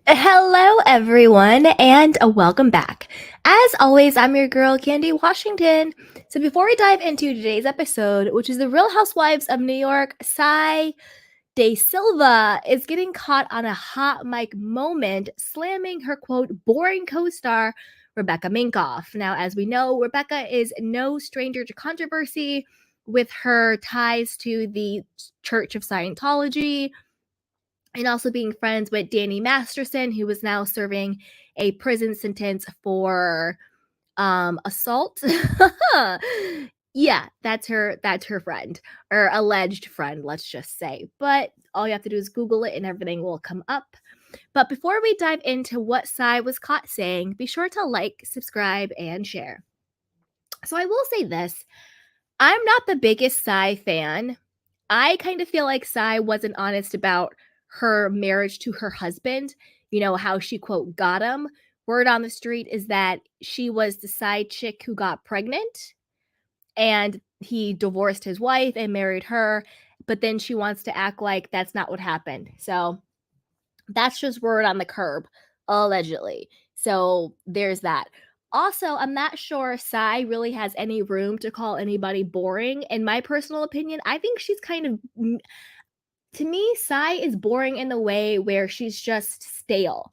Hello, everyone, and welcome back. As always, I'm your girl, Candy Washington. So, before we dive into today's episode, which is the Real Housewives of New York, De Silva is getting caught on a hot mic moment, slamming her quote, boring co star, Rebecca Minkoff. Now, as we know, Rebecca is no stranger to controversy with her ties to the Church of Scientology and also being friends with Danny Masterson, who is now serving a prison sentence for assault. Yeah, that's her friend, or alleged friend, let's just say. But all you have to do is Google it and everything will come up. But before we dive into what Sai was caught saying, be sure to like, subscribe, and share. So I will say this. I'm not the biggest Sai fan. I kind of feel like Sai wasn't honest about her marriage to her husband, how she, quote, got him. Word on the street is that she was the side chick who got pregnant and he divorced his wife and married her, but then she wants to act like that's not what happened. So that's just word on the curb, allegedly. So there's that. Also, I'm not sure Sai really has any room to call anybody boring. In my personal opinion, I think she's kind of, to me, Sai is boring in the way where she's just stale.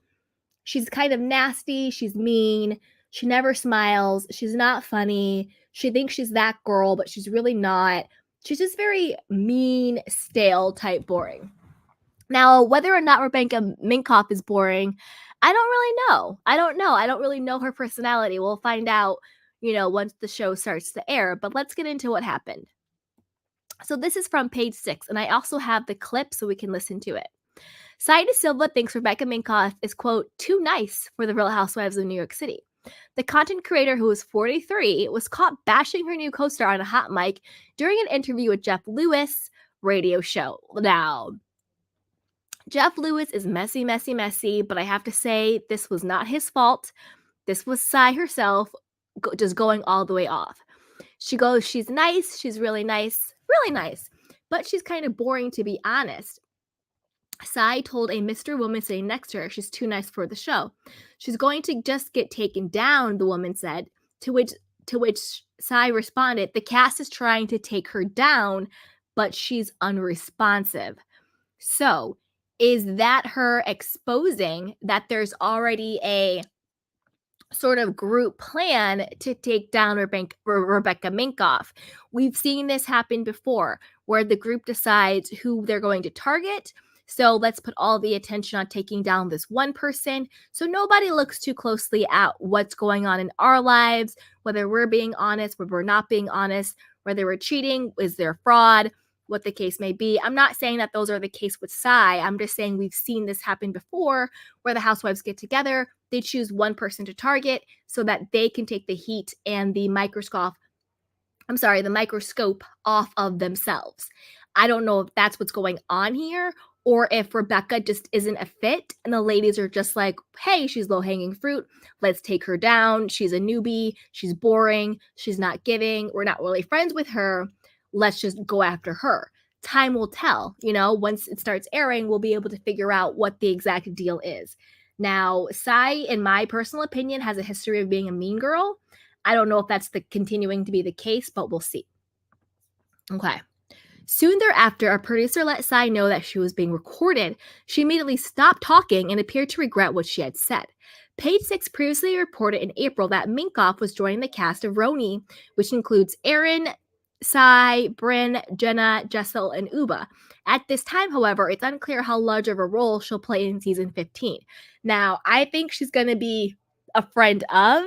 She's kind of nasty. She's mean. She never smiles. She's not funny. She thinks she's that girl, but she's really not. She's just very mean, stale type boring. Now, whether or not Rebecca Minkoff is boring, I don't really know. I don't know. I don't really know her personality. We'll find out, once the show starts to air. But let's get into what happened. So this is from page 6, and I also have the clip so we can listen to it. Sai De Silva thinks Rebecca Minkoff is, quote, too nice for the Real Housewives of New York City. The content creator, who is 43, was caught bashing her new co-star on a hot mic during an interview with Jeff Lewis' radio show. Now, Jeff Lewis is messy, messy, messy, but I have to say this was not his fault. This was Sai herself just going all the way off. She goes, she's nice, she's really nice, but she's kind of boring, to be honest. Sai told a Mr. Woman sitting next to her she's too nice for the show. She's going to just get taken down, the woman said, to which Sai responded, the cast is trying to take her down, but she's unresponsive. So, is that her exposing that there's already a sort of group plan to take down Rebecca Minkoff? We've seen this happen before where the group decides who they're going to target. So let's put all the attention on taking down this one person. So nobody looks too closely at what's going on in our lives, whether we're being honest, whether we're not being honest, whether we're cheating, is there fraud, what the case may be. I'm not saying that those are the case with Sai. I'm just saying we've seen this happen before where the housewives get together, they choose one person to target so that they can take the heat and the microscope off of themselves. I don't know if that's what's going on here or if Rebecca just isn't a fit and the ladies are just like, hey, she's low-hanging fruit. Let's take her down. She's a newbie. She's boring. She's not giving. We're not really friends with her. Let's just go after her. Time will tell. Once it starts airing, we'll be able to figure out what the exact deal is. Now, Sai, in my personal opinion, has a history of being a mean girl. I don't know if that's continuing to be the case, but we'll see. Okay. Soon thereafter, our producer let Sai know that she was being recorded. She immediately stopped talking and appeared to regret what she had said. Page 6 previously reported in April that Minkoff was joining the cast of Roni, which includes Aaron, Sai, Bryn, Jenna, Jessel, and Uba. At this time, however, it's unclear how large of a role she'll play in season 15. Now, I think she's going to be a friend of,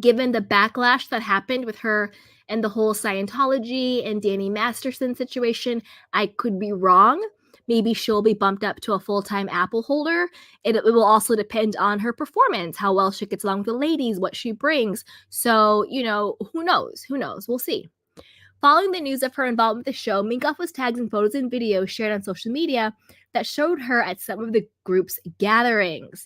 given the backlash that happened with her and the whole Scientology and Danny Masterson situation. I could be wrong. Maybe she'll be bumped up to a full-time Apple holder. It will also depend on her performance, how well she gets along with the ladies, what she brings. So, who knows? We'll see. Following the news of her involvement with the show, Minkoff was tagged in photos and videos shared on social media that showed her at some of the group's gatherings.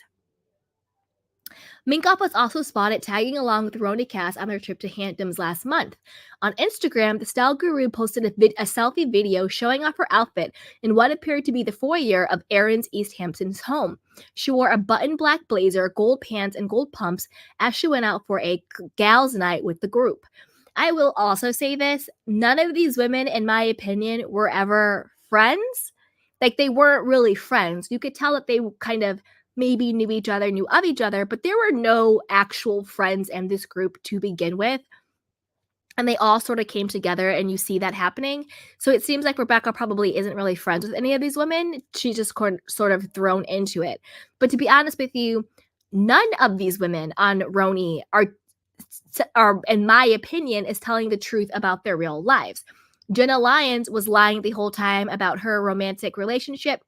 Minkoff was also spotted tagging along with Roni Cass on their trip to Hamptons last month. On Instagram, the style guru posted a selfie video showing off her outfit in what appeared to be the foyer of Erin's East Hamptons home. She wore a button black blazer, gold pants, and gold pumps as she went out for a gals' night with the group. I will also say this, none of these women, in my opinion, were ever friends. Like, they weren't really friends. You could tell that they kind of maybe knew each other, knew of each other, but there were no actual friends in this group to begin with. And they all sort of came together, and you see that happening. So it seems like Rebecca probably isn't really friends with any of these women. She's just sort of thrown into it. But to be honest with you, none of these women on Roni are, in my opinion, is telling the truth about their real lives. Jenna Lyons was lying the whole time about her romantic relationship.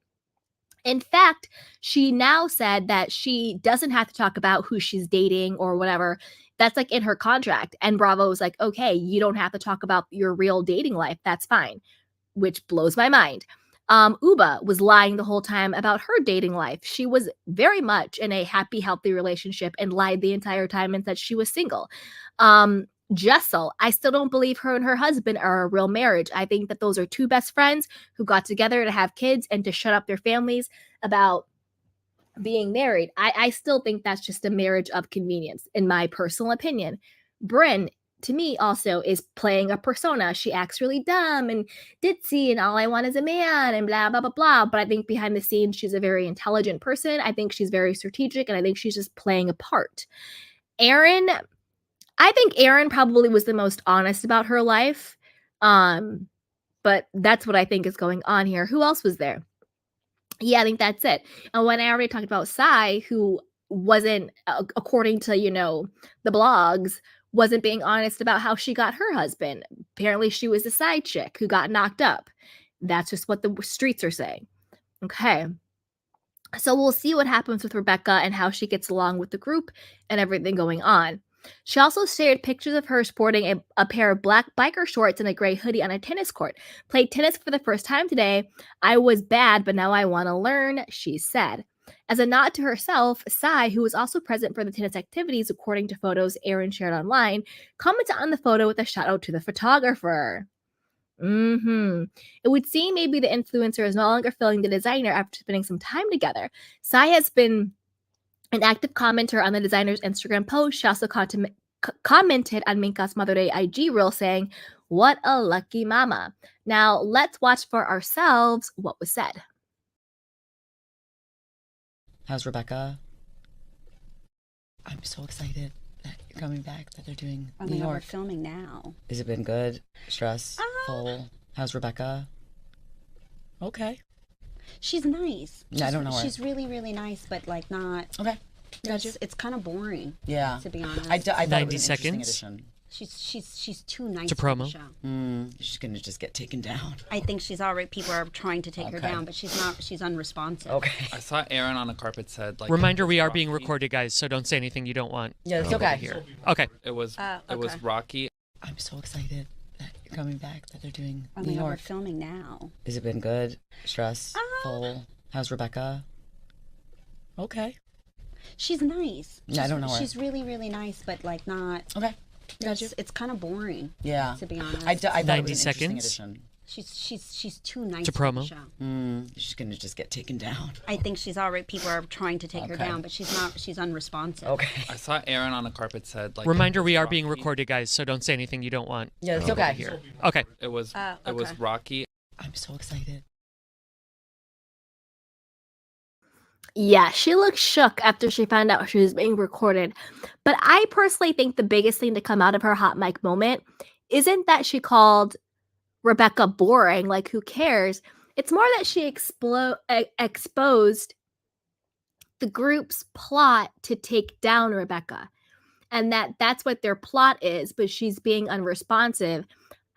In fact, she now said that she doesn't have to talk about who she's dating or whatever. That's like in her contract. And Bravo was like, okay, you don't have to talk about your real dating life. That's fine, which blows my mind. Uba was lying the whole time about her dating life. She was very much in a happy, healthy relationship and lied the entire time and said she was single. Jessel, I still don't believe her and her husband are a real marriage. I think that those are two best friends who got together to have kids and to shut up their families about being married. I still think that's just a marriage of convenience, in my personal opinion. Brynn, to me, also is playing a persona. She acts really dumb and ditzy and all I want is a man and blah, blah, blah, blah. But I think behind the scenes, she's a very intelligent person. I think she's very strategic, and I think she's just playing a part. Erin, I think Erin probably was the most honest about her life. But that's what I think is going on here. Who else was there? Yeah, I think that's it. And when I already talked about Sai, who wasn't, according to, the blogs, wasn't being honest about how she got her husband. Apparently she was a side chick who got knocked up. That's just what the streets are saying. Okay. So we'll see what happens with Rebecca and how she gets along with the group and everything going on. She also shared pictures of her sporting a pair of black biker shorts and a gray hoodie on a tennis court. Played tennis for the first time today. I was bad, but now I want to learn, she said. As a nod to herself, Sai, who was also present for the tennis activities according to photos Erin shared online, commented on the photo with a shout out to the photographer. It would seem maybe the influencer is no longer feeling the designer after spending some time together. Sai has been an active commenter on the designer's Instagram post. She also commented on Minkoff's Mother Day IG reel saying, "What a lucky mama." Now, let's watch for ourselves what was said. How's Rebecca? I'm so excited that you're coming back, that they're doing New York. We're filming now. Has it been good? Stressful? How's Rebecca? Okay. She's nice. I don't know her. She's really, really nice, but like not. Okay. Gotcha. It's kind of boring. Yeah. To be honest. I thought 90 it was an interesting seconds. addition. She's too nice To for the promo. show. She's gonna just get taken down. I think she's already. People are trying to take her Okay. down, but she's not. She's unresponsive. Okay. I saw Erin on a carpet said like Reminder, we are Rocky. being recorded, guys, so don't say anything you don't want. Yeah, it's to okay. hear. Okay. It was Okay. Rocky. I'm so excited that you're coming back, that they're doing Oh New my God, we're York. filming now. Has it been good? Stressful? How's Rebecca? Okay. She's nice. I don't know her. She's really, really nice, but like not. Okay. Gotcha. It's kind of boring. Yeah. To be honest. I thought it 90 was an interesting seconds. addition. She's too nice To for the promo. show. She's gonna just get taken down. I think she's already. People are trying to take her Okay. down, but she's not. She's unresponsive. Okay. I saw Erin on a carpet said like Reminder, we are Rocky. being recorded, guys, so don't say anything you don't want Yeah, it's to okay. hear. Okay. It was Okay. Rocky. I'm so excited. Yeah, she looked shook after she found out she was being recorded. But I personally think the biggest thing to come out of her hot mic moment isn't that she called Rebecca boring, like who cares? It's more that she exposed the group's plot to take down Rebecca. And that's what their plot is, but she's being unresponsive.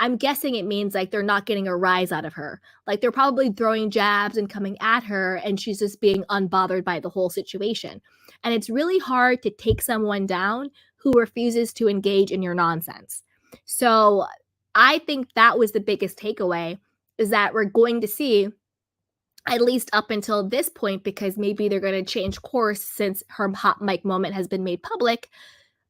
I'm guessing it means like they're not getting a rise out of her. Like they're probably throwing jabs and coming at her, and she's just being unbothered by the whole situation. And it's really hard to take someone down who refuses to engage in your nonsense. So I think that was the biggest takeaway, is that we're going to see at least up until this point, because maybe they're going to change course since her hot mic moment has been made public,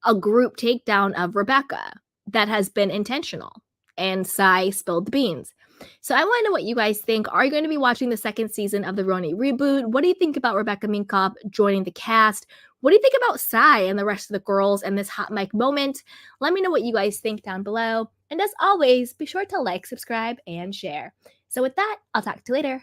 a group takedown of Rebecca that has been intentional. And Sai spilled the beans. So I want to know what you guys think. Are you going to be watching the second season of the Roni reboot? What do you think about Rebecca Minkoff joining the cast? What do you think about Sai and the rest of the girls and this hot mic moment? Let me know what you guys think down below. And as always, be sure to like, subscribe, and share. So with that, I'll talk to you later.